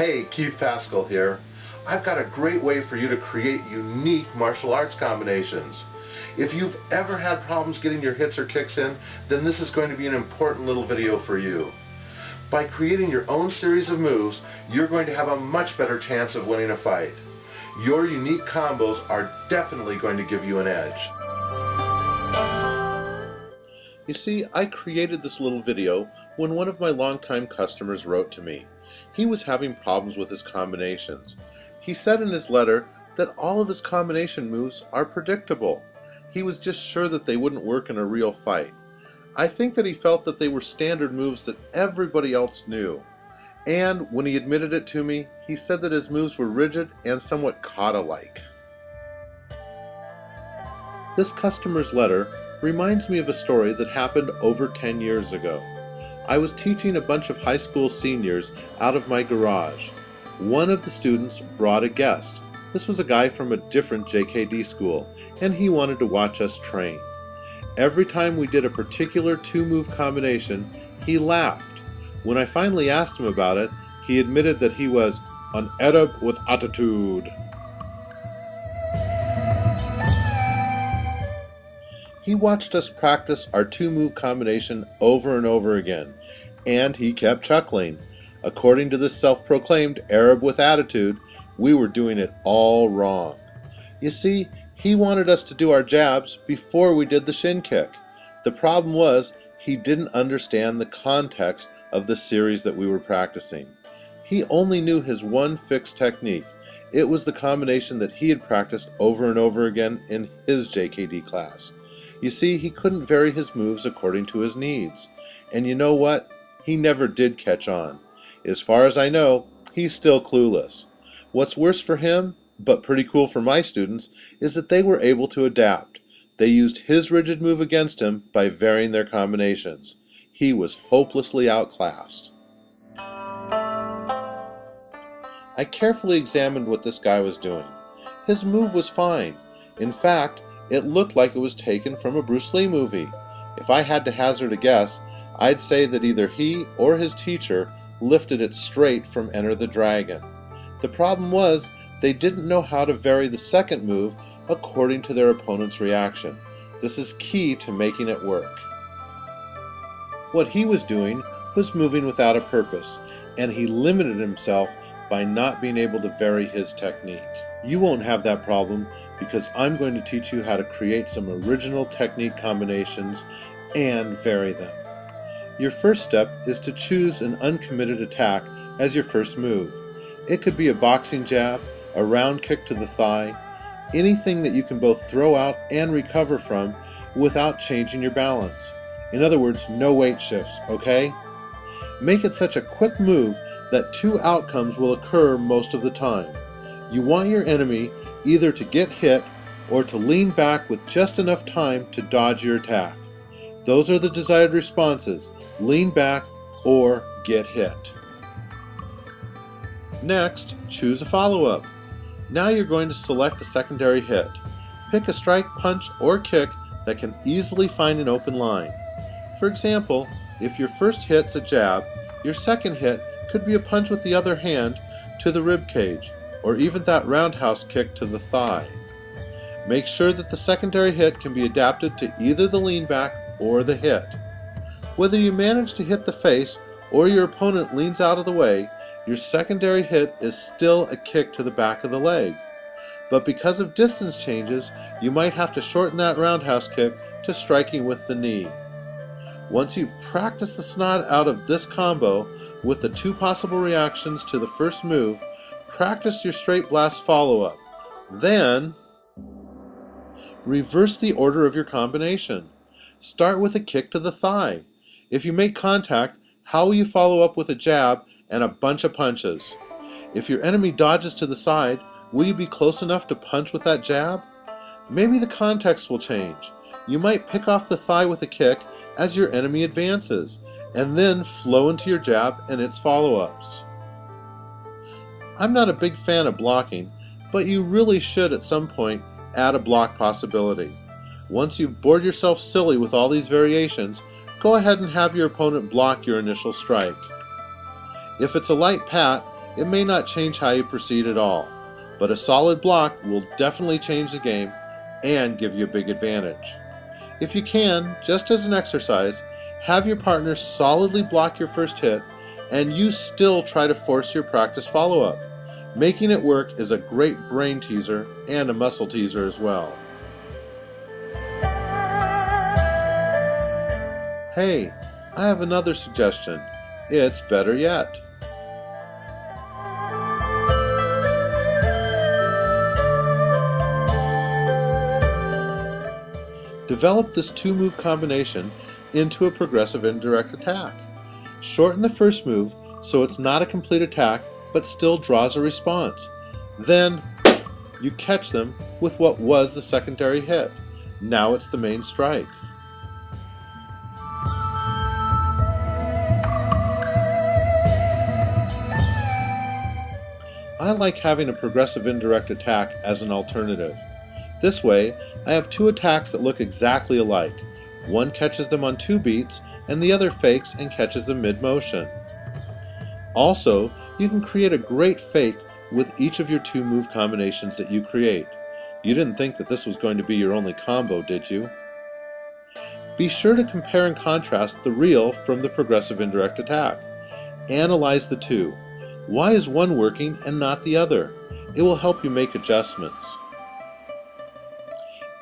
Hey, Keith Pascal here. I've got a great way for you to create unique martial arts combinations. If you've ever had problems getting your hits or kicks in, then this is going to be an important little video for you. By creating your own series of moves, you're going to have a much better chance of winning a fight. Your unique combos are definitely going to give you an edge. You see, I created this little video when one of my longtime customers wrote to me. He was having problems with his combinations. He said in his letter that all of his combination moves are predictable. He was just sure that they wouldn't work in a real fight. I think that he felt that they were standard moves that everybody else knew. And when he admitted it to me, he said that his moves were rigid and somewhat kata-like. This customer's letter reminds me of a story that happened over 10 years ago. I was teaching a bunch of high school seniors out of my garage. One of the students brought a guest. This was a guy from a different JKD school, and he wanted to watch us train. Every time we did a particular two-move combination, he laughed. When I finally asked him about it, he admitted that he was an Arab with attitude. He watched us practice our two-move combination over and over again, and he kept chuckling. According to this self-proclaimed Arab with attitude, we were doing it all wrong. You see, he wanted us to do our jabs before we did the shin kick. The problem was, he didn't understand the context of the series that we were practicing. He only knew his one fixed technique. It was the combination that he had practiced over and over again in his JKD class. You see, he couldn't vary his moves according to his needs. And you know what? He never did catch on. As far as I know, he's still clueless. What's worse for him, but pretty cool for my students, is that they were able to adapt. They used his rigid move against him by varying their combinations. He was hopelessly outclassed. I carefully examined what this guy was doing. His move was fine. In fact, it looked like it was taken from a Bruce Lee movie. If I had to hazard a guess, I'd say that either he or his teacher lifted it straight from Enter the Dragon. The problem was, they didn't know how to vary the second move according to their opponent's reaction. This is key to making it work. What he was doing was moving without a purpose, and he limited himself by not being able to vary his technique. You won't have that problem because I'm going to teach you how to create some original technique combinations and vary them. Your first step is to choose an uncommitted attack as your first move. It could be a boxing jab, a round kick to the thigh, anything that you can both throw out and recover from without changing your balance. In other words, no weight shifts, okay? Make it such a quick move that two outcomes will occur most of the time. You want your enemy either to get hit or to lean back with just enough time to dodge your attack. Those are the desired responses: lean back or get hit. Next, choose a follow-up. Now you're going to select a secondary hit. Pick a strike, punch, or kick that can easily find an open line. For example, if your first hit's a jab, your second hit could be a punch with the other hand to the rib cage, or even that roundhouse kick to the thigh. Make sure that the secondary hit can be adapted to either the lean back or the hit. Whether you manage to hit the face or your opponent leans out of the way, your secondary hit is still a kick to the back of the leg. But because of distance changes, you might have to shorten that roundhouse kick to striking with the knee. Once you've practiced the snot out of this combo with the two possible reactions to the first move, practice your straight blast follow-up. Then, reverse the order of your combination. Start with a kick to the thigh. If you make contact, how will you follow up with a jab and a bunch of punches? If your enemy dodges to the side, will you be close enough to punch with that jab? Maybe the context will change. You might pick off the thigh with a kick as your enemy advances, and then flow into your jab and its follow-ups. I'm not a big fan of blocking, but you really should at some point add a block possibility. Once you've bored yourself silly with all these variations, go ahead and have your opponent block your initial strike. If it's a light pat, It may not change how you proceed at all, but a solid block will definitely change the game and give you a big advantage. If you can, just as an exercise, have your partner solidly block your first hit and you still try to force your practice follow-up. Making it work is a great brain teaser and a muscle teaser as well. Hey, I have another suggestion. It's better yet. Develop this two-move combination into a progressive indirect attack. Shorten the first move so it's not a complete attack but still draws a response. Then you catch them with what was the secondary hit. Now it's the main strike. I like having a progressive indirect attack as an alternative. This way, I have two attacks that look exactly alike. One catches them on 2 beats, and the other fakes and catches them mid-motion. Also, you can create a great fake with each of your 2-move combinations that you create. You didn't think that this was going to be your only combo, did you? Be sure to compare and contrast the real from the progressive indirect attack. Analyze the two. Why is one working and not the other? It will help you make adjustments.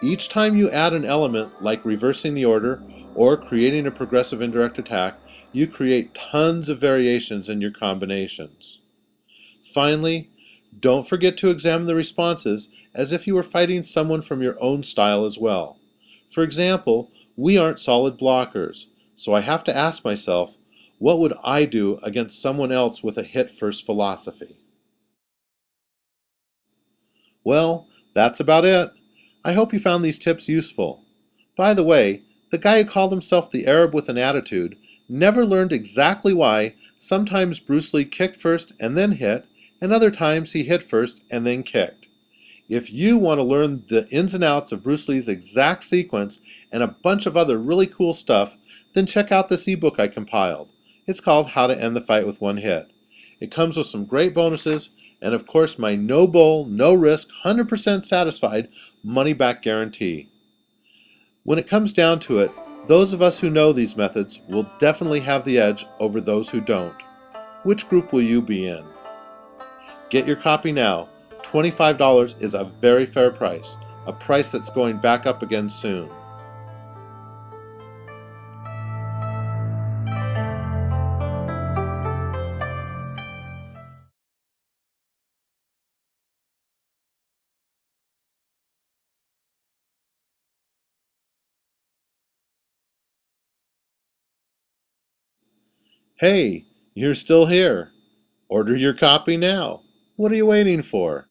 Each time you add an element like reversing the order or creating a progressive indirect attack, you create tons of variations in your combinations. Finally, don't forget to examine the responses as if you were fighting someone from your own style as well. For example, we aren't solid blockers, so I have to ask myself, what would I do against someone else with a hit-first philosophy? Well, that's about it. I hope you found these tips useful. By the way, the guy who called himself the Arab with an attitude never learned exactly why sometimes Bruce Lee kicked first and then hit, and other times he hit first and then kicked. If you want to learn the ins and outs of Bruce Lee's exact sequence and a bunch of other really cool stuff, then check out this ebook I compiled. It's called How to End the Fight with One Hit. It comes with some great bonuses and of course my no bull, no risk, 100% satisfied money back guarantee. When it comes down to it, those of us who know these methods will definitely have the edge over those who don't. Which group will you be in? Get your copy now. $25 is a very fair price, a price that's going back up again soon. Hey, you're still here. Order your copy now. What are you waiting for?